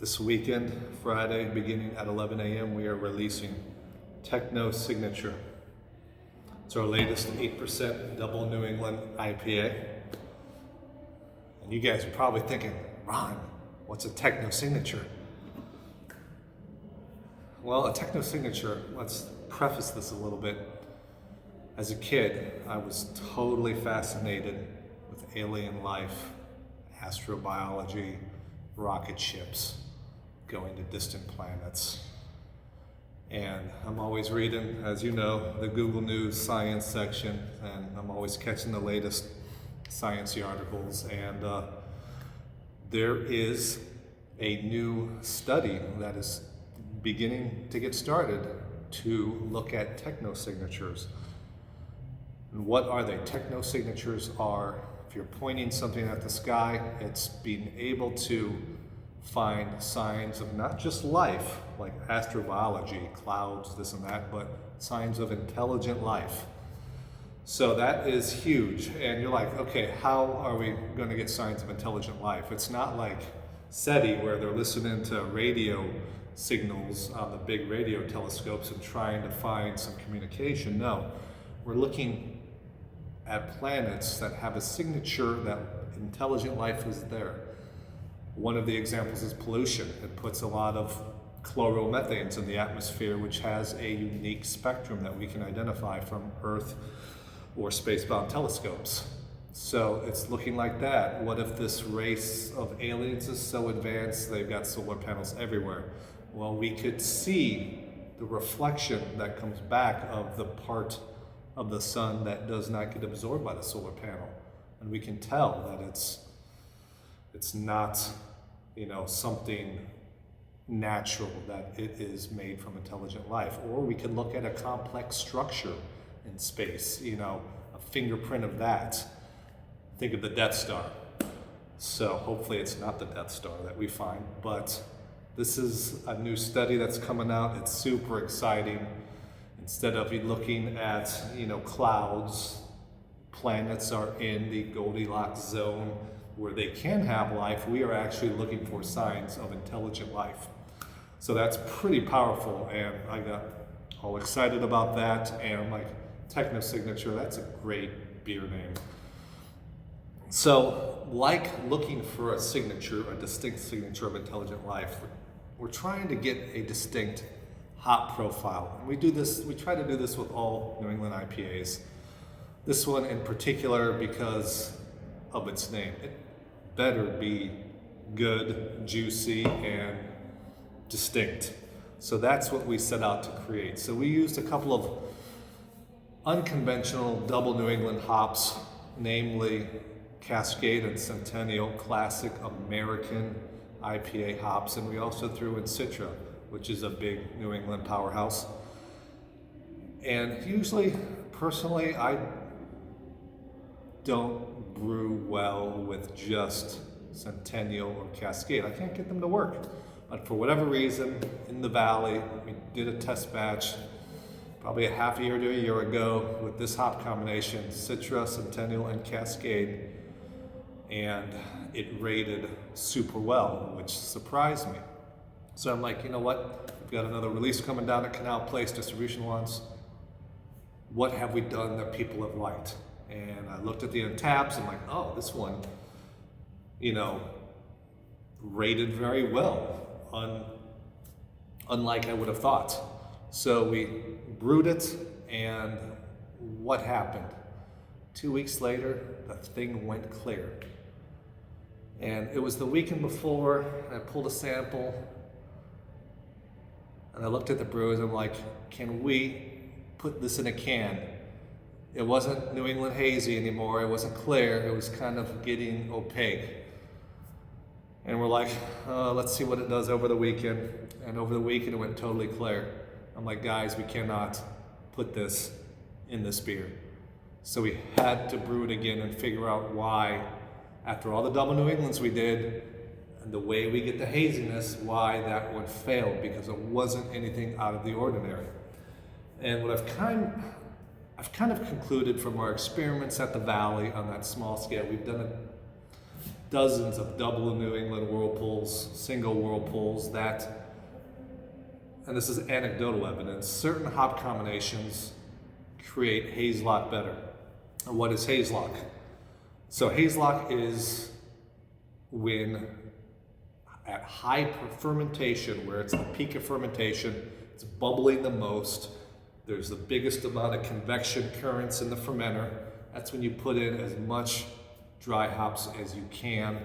This weekend, Friday, beginning at 11 a.m., we are releasing TECHNOSIGNATURE. It's our latest 8% double New England IPA. And you guys are probably thinking, Ron, what's a TECHNOSIGNATURE? Well, a TECHNOSIGNATURE, let's preface this a little bit. As a kid, I was totally fascinated with alien life, astrobiology, rocket ships, going to distant planets. And I'm always reading, as you know, the Google News science section, and I'm always catching the latest sciencey articles. And there is a new study that is beginning to get started to look at technosignatures. And what are they? Technosignatures are, if you're pointing something at the sky, it's being able to find signs of not just life, like astrobiology, clouds, this and that, but signs of intelligent life. So that is huge. And you're like, okay, how are we going to get signs of intelligent life? It's not like SETI, where they're listening to radio signals on the big radio telescopes and trying to find some communication. No, we're looking at planets that have a signature that intelligent life is there. One of the examples is pollution. It puts a lot of chloromethanes in the atmosphere, which has a unique spectrum that we can identify from Earth or space-bound telescopes. So it's looking like that. What if this race of aliens is so advanced they've got solar panels everywhere? Well, we could see the reflection that comes back of the part of the sun that does not get absorbed by the solar panel. And we can tell that it's not, something natural, that it is made from intelligent life. Or we could look at a complex structure in space, a fingerprint of that. Think of the Death Star. So hopefully it's not the Death Star that we find, but this is a new study that's coming out. It's super exciting. Instead of you looking at, clouds, planets are in the Goldilocks zone where they can have life. We are actually looking for signs of intelligent life. So that's pretty powerful, and I got all excited about that, and I'm like, TECHNOSIGNATURE, that's a great beer name. So, like looking for a signature, a distinct signature of intelligent life, we're trying to get a distinct hop profile. And we try to do this with all New England IPAs. This one in particular because of its name. It better be good, juicy, and distinct. So that's what we set out to create. So we used a couple of unconventional double New England hops, namely Cascade and Centennial, classic American IPA hops, and we also threw in Citra, which is a big New England powerhouse. And usually, personally, I don't brew well with just Centennial or Cascade. I can't get them to work. But for whatever reason, in the Valley, we did a test batch probably a half a year to a year ago with this hop combination, Citra, Centennial, and Cascade, and it rated super well, which surprised me. So I'm like, you know what? We've got another release coming down at Canal Place, distribution wants. What have we done that people have liked? And I looked at the untaps, and I'm like, oh, this one, rated very well, unlike I would have thought. So we brewed it, and what happened? 2 weeks later, the thing went clear. And it was the weekend before, and I pulled a sample, and I looked at the brewers, and I'm like, can we put this in a can? It wasn't New England hazy anymore, it wasn't clear, it was kind of getting opaque. And we're like, let's see what it does over the weekend. And over the weekend, it went totally clear. I'm like, guys, we cannot put this in this beer. So we had to brew it again and figure out why, after all the double New Englands we did, and the way we get the haziness, why that one failed, because it wasn't anything out of the ordinary. And what I've kind of concluded from our experiments at the Valley on that small scale, we've done dozens of double New England whirlpools, single whirlpools that, and this is anecdotal evidence, certain hop combinations create haze lock better. And what is haze lock? So haze lock is when at high fermentation, where it's the peak of fermentation, it's bubbling the most, there's the biggest amount of convection currents in the fermenter. That's when you put in as much dry hops as you can,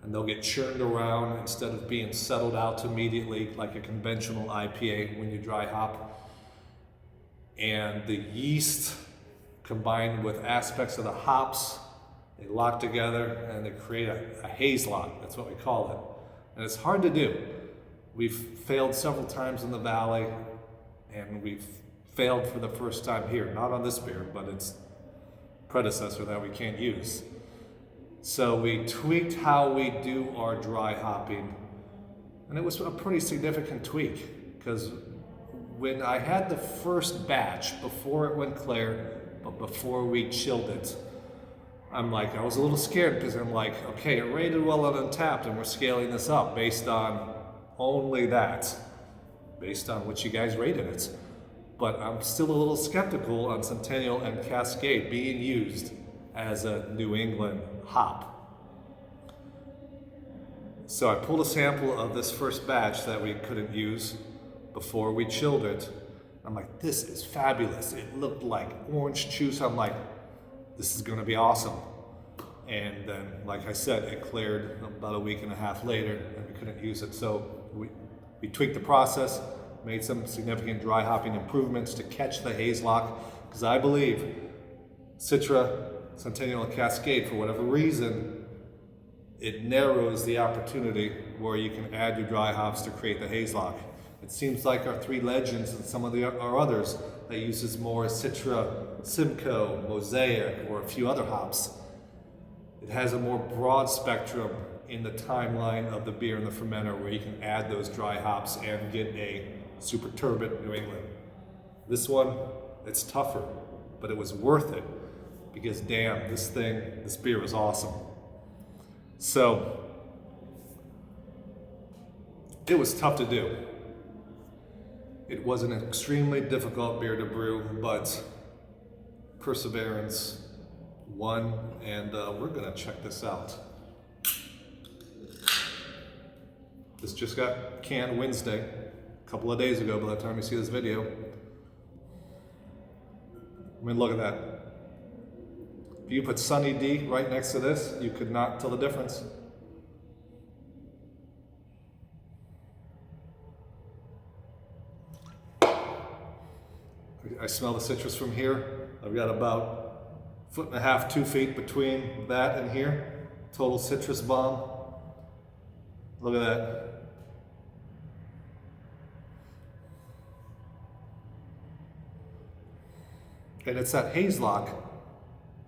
and they'll get churned around instead of being settled out immediately like a conventional IPA when you dry hop. And the yeast combined with aspects of the hops, they lock together and they create a haze lock. That's what we call it. And it's hard to do. We've failed several times in the valley, and we've failed for the first time here. Not on this beer, but its predecessor that we can't use. So we tweaked how we do our dry hopping, and it was a pretty significant tweak, because when I had the first batch, before it went clear, but before we chilled it, I was a little scared, because I'm like, okay, it rated well on Untapped, and we're scaling this up based on only that, based on what you guys rated it. But I'm still a little skeptical on Centennial and Cascade being used as a New England hop. So I pulled a sample of this first batch that we couldn't use before we chilled it. I'm like, this is fabulous. It looked like orange juice. I'm like, this is gonna be awesome. And then, like I said, it cleared about a week and a half later, and we couldn't use it. So we tweaked the process, made some significant dry hopping improvements to catch the haze lock, because I believe Citra, Centennial and Cascade, for whatever reason, it narrows the opportunity where you can add your dry hops to create the haze lock. It seems like our three legends and some of our others that uses more Citra, Simcoe, Mosaic, or a few other hops, it has a more broad spectrum in the timeline of the beer and the fermenter, where you can add those dry hops and get a super turbid New England. This one, it's tougher, but it was worth it, because damn, this beer was awesome. So it was tough to do. It was an extremely difficult beer to brew, but perseverance won, and we're gonna check this out. This just got canned Wednesday, a couple of days ago by the time you see this video. I mean, look at that. If you put Sunny D right next to this, you could not tell the difference. I smell the citrus from here. I've got about 1.5 to 2 feet between that and here. Total citrus bomb. Look at that. And it's that haze lock,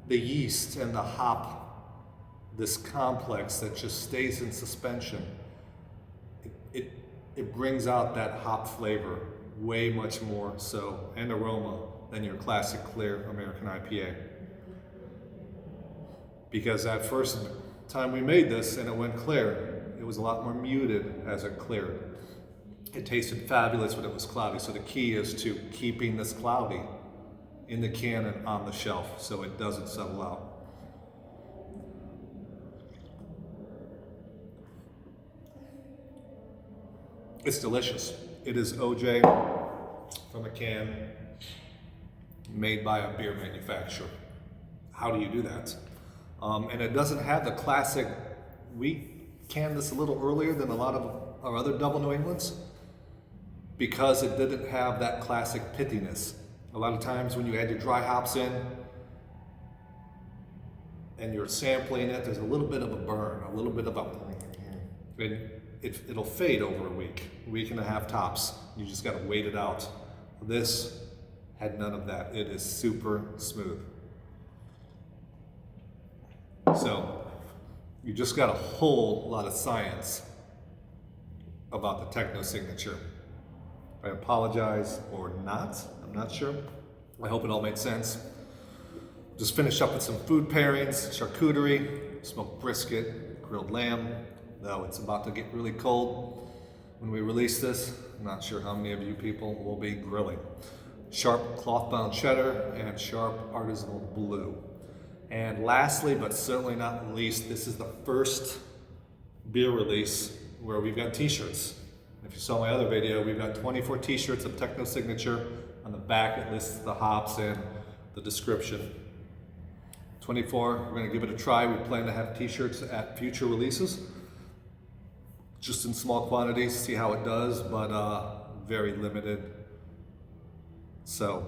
the yeast and the hop, this complex that just stays in suspension. It brings out that hop flavor way much more so, and aroma, than your classic clear American IPA. Because that first time we made this and it went clear, it was a lot more muted as it cleared. It tasted fabulous when it was cloudy, so the key is to keeping this cloudy in the can and on the shelf so it doesn't settle out. It's delicious. It is OJ from a can made by a beer manufacturer. How do you do that? And it doesn't have the classic, we canned this a little earlier than a lot of our other double New Englands because it didn't have that classic pithiness. A lot of times when you add your dry hops in and you're sampling it, there's a little bit of a burn, a little bit of a, and it'll fade over a week and a half tops. You just gotta wait it out. This had none of that. It is super smooth. So you just got a whole lot of science about the TECHNOSIGNATURE. I apologize or not, I'm not sure. I hope it all made sense. Just finished up with some food pairings, charcuterie, smoked brisket, grilled lamb, though it's about to get really cold when we release this. I'm not sure how many of you people will be grilling. Sharp cloth-bound cheddar and sharp artisanal blue. And lastly, but certainly not least, this is the first beer release where we've got t-shirts. If you saw my other video, we've got 24 t-shirts of TECHNOSIGNATURE. On the back, it lists the hops and the description. 24, we're gonna give it a try. We plan to have t-shirts at future releases, just in small quantities, see how it does, but very limited. So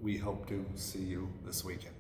we hope to see you this weekend.